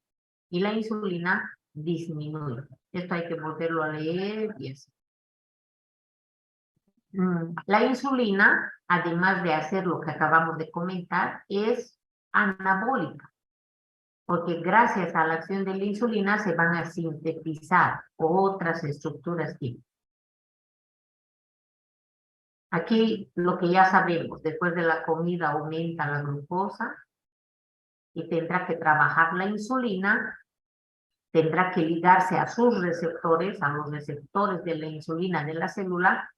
y la insulina disminuye. Esto hay que volverlo a leer y así. La insulina, además de hacer lo que acabamos de comentar, es anabólica, porque gracias a la acción de la insulina se van a sintetizar otras estructuras químicas. Aquí lo que ya sabemos, después de la comida aumenta la glucosa y tendrá que trabajar la insulina, tendrá que ligarse a sus receptores, a los receptores de la insulina de la célula,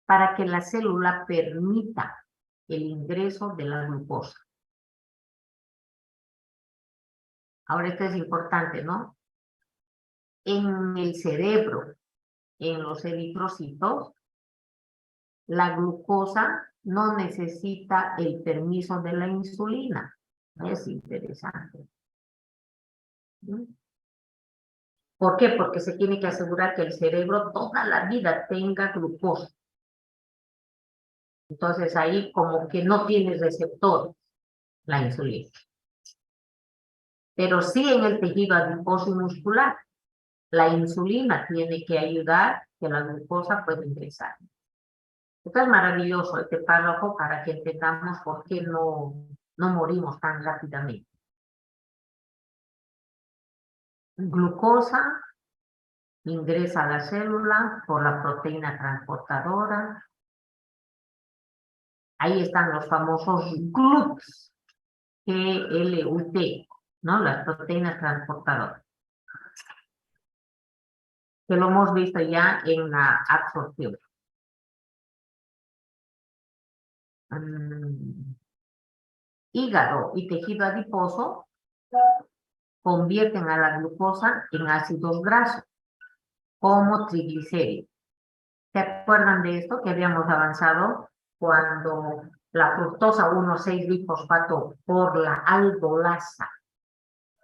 para que la célula permita el ingreso de la glucosa. Ahora esto es importante, ¿no? En el cerebro, en los eritrocitos, la glucosa no necesita el permiso de la insulina. Es interesante. ¿Por qué? Porque se tiene que asegurar que el cerebro toda la vida tenga glucosa. Entonces ahí como que no tiene receptor la insulina. Pero sí en el tejido adiposo y muscular. La insulina tiene que ayudar que la glucosa pueda ingresar. Esto es maravilloso, este párrafo, para que entendamos por qué no morimos tan rápidamente. Glucosa ingresa a la célula por la proteína transportadora. Ahí están los famosos GLUTs, G-L-U-T, ¿no? Las proteínas transportadoras. Que lo hemos visto ya en la absorción. Hígado y tejido adiposo convierten a la glucosa en ácidos grasos, como triglicéridos. ¿Se acuerdan de esto que habíamos avanzado cuando la fructosa 1,6-bifosfato por la aldolasa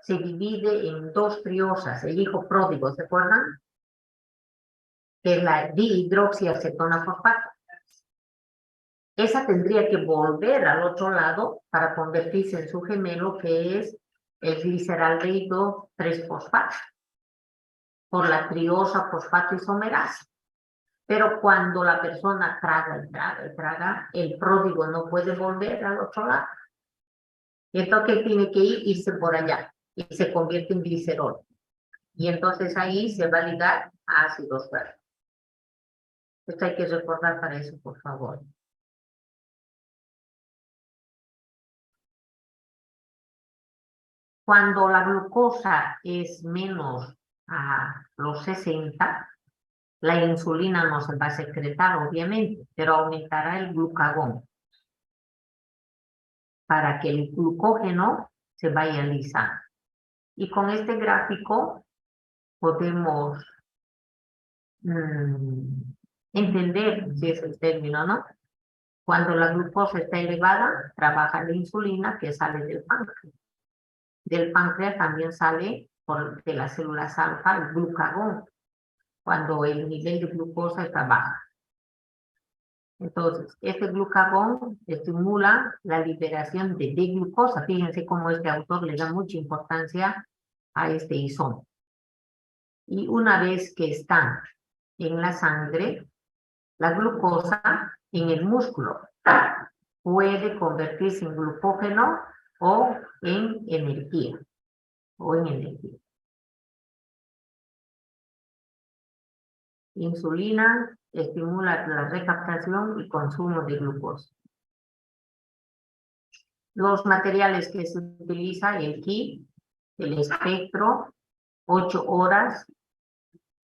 se divide en dos triosas, el hijo pródigo, ¿se acuerdan? Que es la dihidroxiacetona fosfato. Esa tendría que volver al otro lado para convertirse en su gemelo, que es el gliceraldehído 3-fosfato, por la triosa fosfato isomerasa. Pero cuando la persona traga, el pródigo no puede volver al otro lado. Y entonces tiene que irse por allá y se convierte en glicerol. Y entonces ahí se va a ligar a ácidos grasos. Esto hay que recordar para eso, por favor. Cuando la glucosa es menos a los 60, la insulina no se va a secretar, obviamente, pero aumentará el glucagón. para que el glucógeno se vaya lisando. Y con este gráfico podemos entender, si es el término, ¿no? Cuando la glucosa está elevada, trabaja la insulina que sale del páncreas. Del páncreas también sale de las células alfa el glucagón, cuando el nivel de glucosa está bajo. Entonces, este glucagón estimula la liberación de D-glucosa. Fíjense cómo este autor le da mucha importancia a este isómero. Y una vez que está en la sangre, la glucosa en el músculo puede convertirse en glucógeno o en energía. Insulina estimula la recaptación y consumo de glucosa. Los materiales que se utiliza, el kit, el espectro, 8 horas,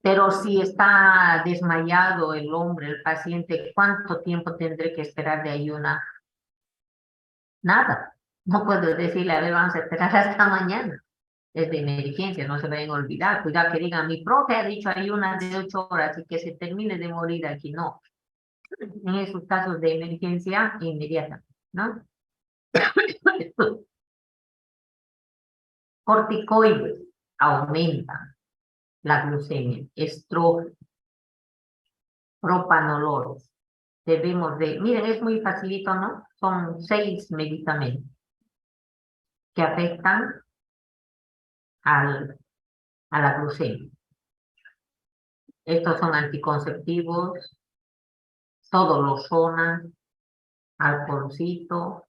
pero si está desmayado el hombre, el paciente, ¿cuánto tiempo tendré que esperar de ayuna? Nada. No puedo decirle, a ver, vamos a esperar hasta mañana. Es de emergencia, no se vayan a olvidar. Cuidado que digan, mi profe ha dicho ayunas de 8 horas y que se termine de morir aquí. No. En esos casos de emergencia, inmediata, ¿no? Corticoides aumentan la glucemia, estrógeno, propanololes. Debemos de, miren, es muy facilito, ¿no? Son 6 medicamentos que afectan a la glucemia. Estos son anticonceptivos, todolosona, alcoholcito,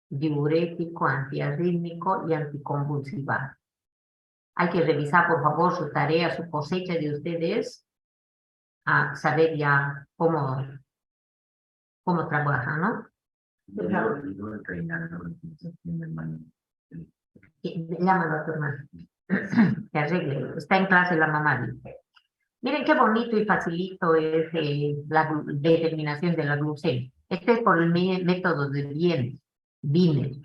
diurético, antiarrítmico y anticonvulsivante. Hay que revisar, por favor, su tarea, su cosecha de ustedes, a saber ya cómo trabajan, ¿no? Llámalo a tu hermano. Que arregle. Está en clase la mamá. Miren qué bonito y facilito es la determinación de la glucemia. Este es por el método de Wiener.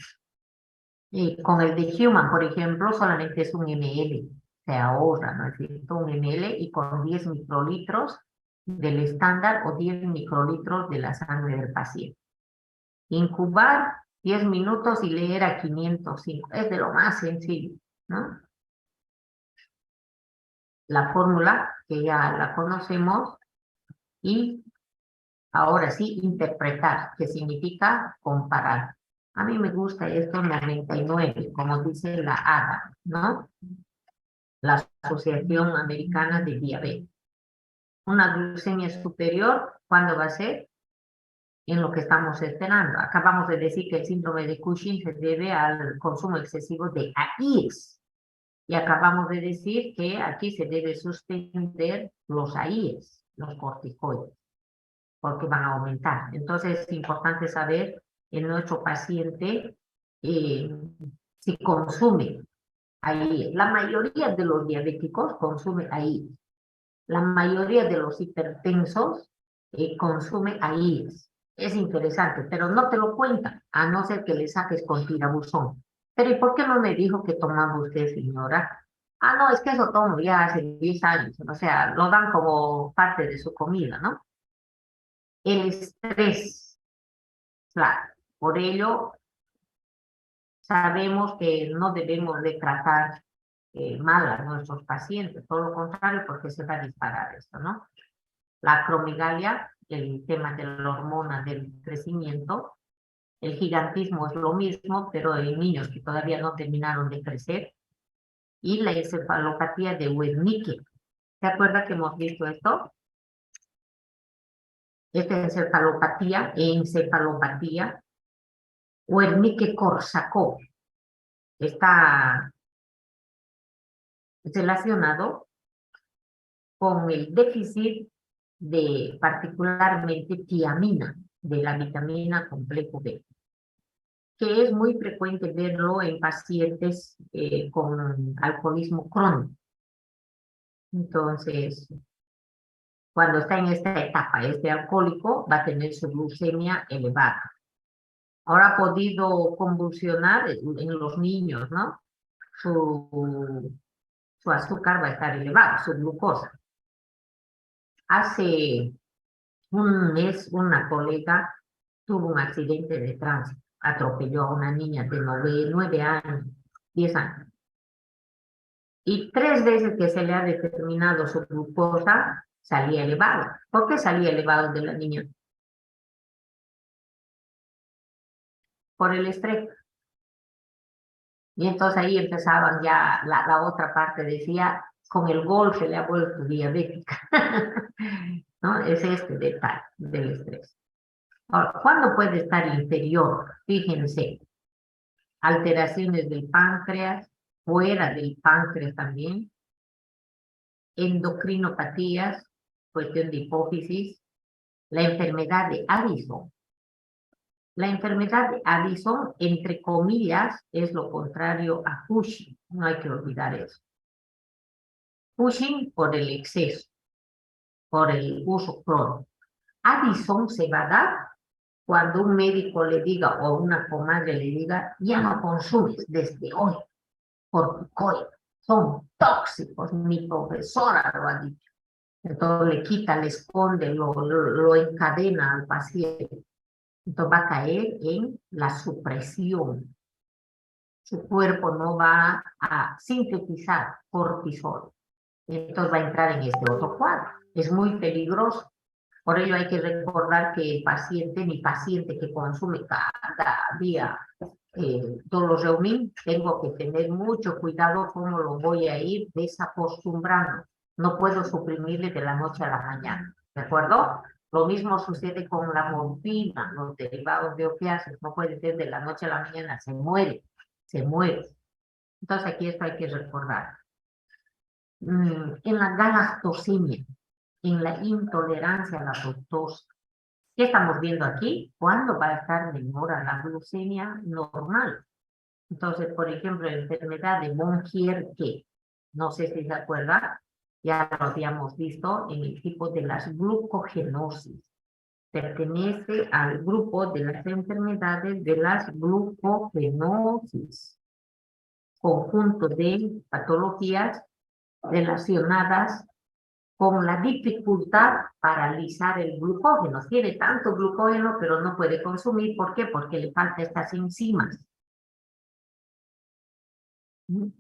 Con el de Human, por ejemplo, solamente es un ml. Se ahorra, ¿no es cierto? Un ml y con 10 microlitros del estándar o 10 microlitros de la sangre del paciente. Incubar 10 minutos y leer a 505. Es de lo más sencillo, ¿no? La fórmula, que ya la conocemos, y ahora sí, interpretar, que significa comparar. A mí me gusta esto 99, como dice la ADA, ¿no? La Asociación Americana de Diabetes. Una glucemia superior, ¿cuándo va a ser? En lo que estamos esperando. Acabamos de decir que el síndrome de Cushing se debe al consumo excesivo de AIES. Y acabamos de decir que aquí se debe suspender los AIES, los corticoides, porque van a aumentar. Entonces es importante saber en nuestro paciente si consume AIES. La mayoría de los diabéticos consume AIES. La mayoría de los hipertensos consume AIES. Es interesante, pero no te lo cuentan, a no ser que le saques con tirabuzón. Pero ¿y por qué no me dijo que tomaba usted, señora? Ah, no, es que eso tomo ya hace 10 años. O sea, lo dan como parte de su comida, ¿no? El estrés, claro. Por ello, sabemos que no debemos de tratar mal a nuestros pacientes, todo lo contrario, porque se va a disparar esto, ¿no? La acromegalia, el tema de la hormona del crecimiento, el gigantismo es lo mismo, pero en niños que todavía no terminaron de crecer, y la encefalopatía de Wernicke. ¿Se acuerda que hemos visto esto? Esta encefalopatía, Wernicke-Korsakoff, está relacionado con el déficit de particularmente tiamina, de la vitamina complejo B, que es muy frecuente verlo en pacientes con alcoholismo crónico. Entonces, cuando está en esta etapa, este alcohólico va a tener su glucemia elevada. Ahora ha podido convulsionar en los niños, ¿no? Su azúcar va a estar elevado, su glucosa. Hace un mes una colega tuvo un accidente de tránsito, atropelló a una niña de 9 años, 10 años. Y 3 veces que se le ha determinado su glucosa, salía elevado. ¿Por qué salía elevado de la niña? Por el estrés. Y entonces ahí empezaban ya, la otra parte decía, con el golpe le ha vuelto diabética. ¿No? Es este detalle del estrés. Ahora, ¿cuándo puede estar inferior? Fíjense, alteraciones del páncreas, fuera del páncreas también, endocrinopatías, cuestión de hipófisis, la enfermedad de Addison. La enfermedad de Addison, entre comillas, es lo contrario a Cushing. No hay que olvidar eso. Cushing por el exceso, por el uso crónico. Addison se va a dar cuando un médico le diga o una comadre le diga, ya no consumes desde hoy, porque son tóxicos, mi profesora lo ha dicho. Entonces le quita, le esconde, lo encadena al paciente. Entonces va a caer en la supresión. Su cuerpo no va a sintetizar cortisol. Entonces va a entrar en este otro cuadro. Es muy peligroso. Por ello hay que recordar que el paciente, mi paciente que consume cada día Doloreumin, tengo que tener mucho cuidado cómo lo voy a ir desacostumbrando. No puedo suprimirle de la noche a la mañana, ¿de acuerdo? Lo mismo sucede con la morfina, los derivados de opiáceos, no puede ser de la noche a la mañana, se muere, se muere. Entonces aquí esto hay que recordar. En la galactosemia, en la intolerancia a la lactosa, ¿qué estamos viendo aquí? ¿Cuándo va a estar menor a la glucemia normal? Entonces, por ejemplo, la enfermedad de von Gierke, no sé si se acuerda, ya lo habíamos visto en el tipo de las glucogenosis. Pertenece al grupo de las enfermedades de las glucogenosis, conjunto de patologías relacionadas con la dificultad para lisar el glucógeno. Tiene tanto glucógeno, pero no puede consumir. ¿Por qué? Porque le falta estas enzimas.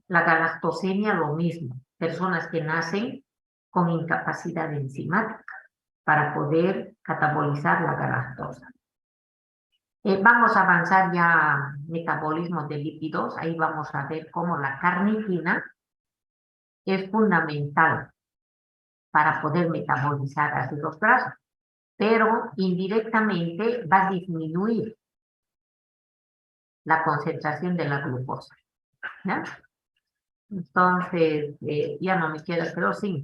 La galactosemia, lo mismo. Personas que nacen con incapacidad enzimática para poder catabolizar la galactosa. Vamos a avanzar ya metabolismo de lípidos. Ahí vamos a ver cómo la carnitina es fundamental para poder metabolizar ácidos grasos, pero indirectamente va a disminuir la concentración de la glucosa. ¿Ya? Entonces, ya no me queda, pero sí.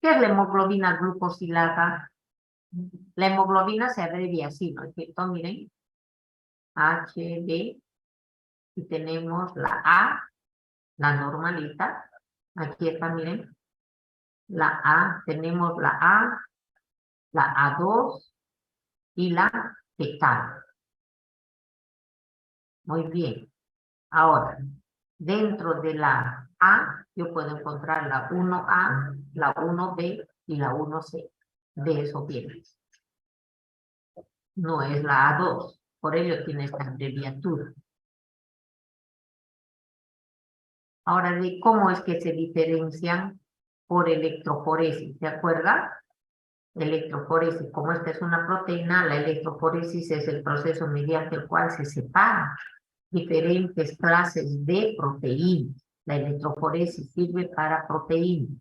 ¿Qué es la hemoglobina glucosilada? La hemoglobina se abrevia así, ¿no es cierto? Miren, HB, y tenemos la A, la normalita. Aquí está, miren, la A, tenemos la A2 y la fetal. Muy bien. Ahora, dentro de la A, yo puedo encontrar la 1A, la 1B y la 1C. De eso viene. No es la A2, por ello tiene esta abreviatura. Ahora, de cómo es que se diferencian por electroforesis, ¿se acuerda? Electroforesis, como esta es una proteína, la electroforesis es el proceso mediante el cual se separan diferentes clases de proteínas. La electroforesis sirve para proteínas.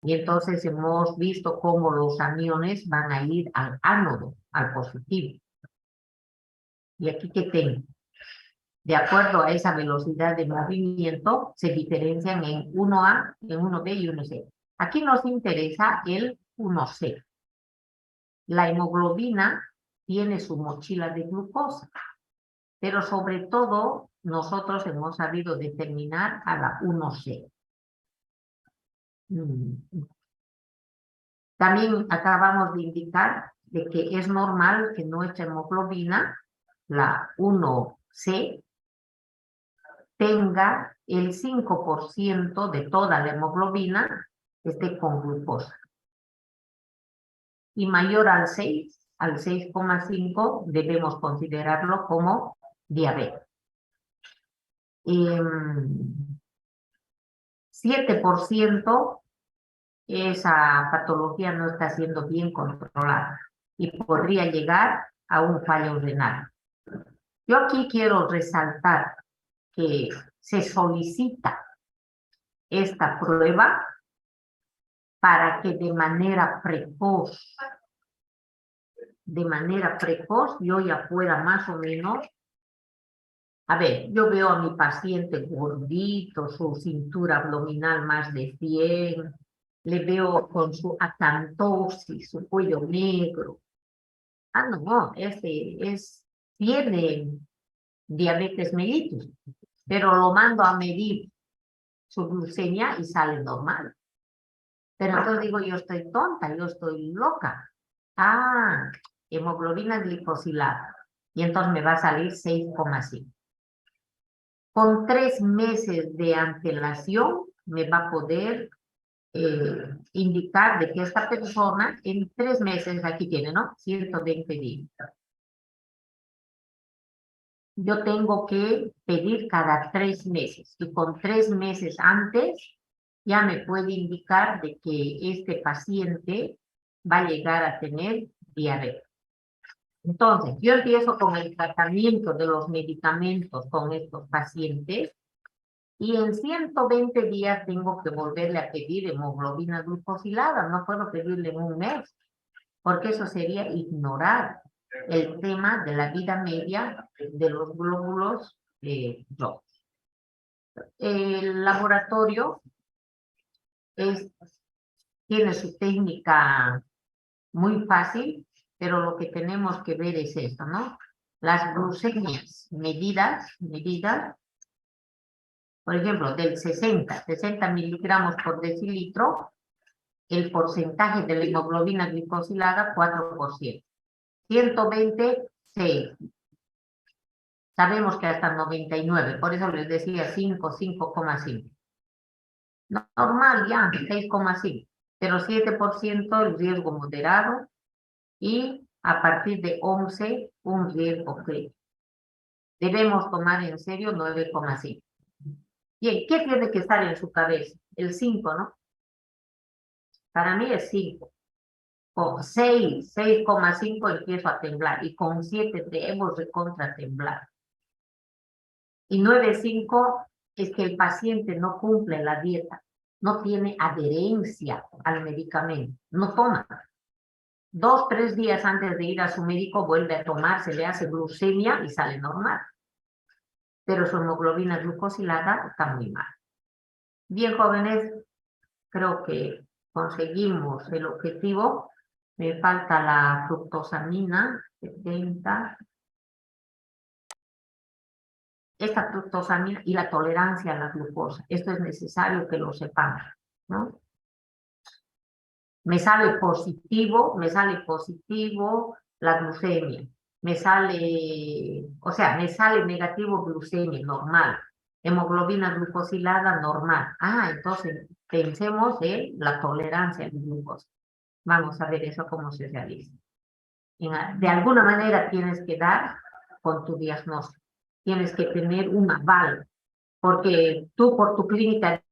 Y entonces hemos visto cómo los aniones van a ir al ánodo, al positivo. Y aquí que tengo, de acuerdo a esa velocidad de movimiento, se diferencian en 1A, en 1B y 1C. Aquí nos interesa el 1C. La hemoglobina tiene su mochila de glucosa, pero sobre todo nosotros hemos sabido determinar a la 1C. También acabamos de indicar de que es normal que nuestra hemoglobina la 1C, tenga el 5% de toda la hemoglobina esté con glucosa. Y mayor al 6, al 6,5, debemos considerarlo como diabetes. 7% esa patología no está siendo bien controlada y podría llegar a un fallo renal. Yo aquí quiero resaltar que se solicita esta prueba para que de manera precoz yo ya pueda más o menos. A ver, yo veo a mi paciente gordito, su cintura abdominal más de 100, le veo con su acantosis, su cuello negro. Ah, no, tiene diabetes mellitus, pero lo mando a medir su glucemia y sale normal. Pero entonces digo, yo estoy tonta, yo estoy loca. Ah, hemoglobina glicosilada. Y entonces me va a salir 6,5. Con 3 meses de antelación me va a poder indicar de que esta persona en 3 meses, aquí tiene, ¿no? 120 días. Yo tengo que pedir cada 3 meses y con 3 meses antes ya me puede indicar de que este paciente va a llegar a tener diabetes. Entonces, yo empiezo con el tratamiento de los medicamentos con estos pacientes y en 120 días tengo que volverle a pedir hemoglobina glucosilada. No puedo pedirle en un mes, porque eso sería ignorar el tema de la vida media de los glóbulos rojos. El laboratorio tiene su técnica muy fácil, pero lo que tenemos que ver es esto, ¿no? Las glucemias medidas, por ejemplo, del 60 miligramos por decilitro, el porcentaje de la hemoglobina glicosilada, 4%. 120, 6. Sabemos que hasta 99, por eso les decía 5,5. Normal ya, 6,5. Pero 7% el riesgo moderado y a partir de 11 un riesgo crítico. Debemos tomar en serio 9,5. Bien, ¿qué tiene que estar en su cabeza? El 5, ¿no? Para mí es 5. Con 6,5 empiezo a temblar y con 7 debemos recontra temblar. Y 9,5 es que el paciente no cumple la dieta, no tiene adherencia al medicamento, no toma. 2, 3 días antes de ir a su médico vuelve a tomar, se le hace glucemia y sale normal. Pero su hemoglobina glucosilada está muy mal. Bien, jóvenes, creo que conseguimos el objetivo. Me falta la fructosamina, 70. Esta fructosamina y la tolerancia a la glucosa. Esto es necesario que lo sepamos, ¿no? Me sale positivo la glucemia. Me sale negativo glucemia, normal. Hemoglobina glucosilada, normal. Ah, entonces pensemos en la tolerancia a la glucosa. Vamos a ver eso cómo se realiza. De alguna manera tienes que dar con tu diagnóstico. Tienes que tener un aval, porque tú por tu clínica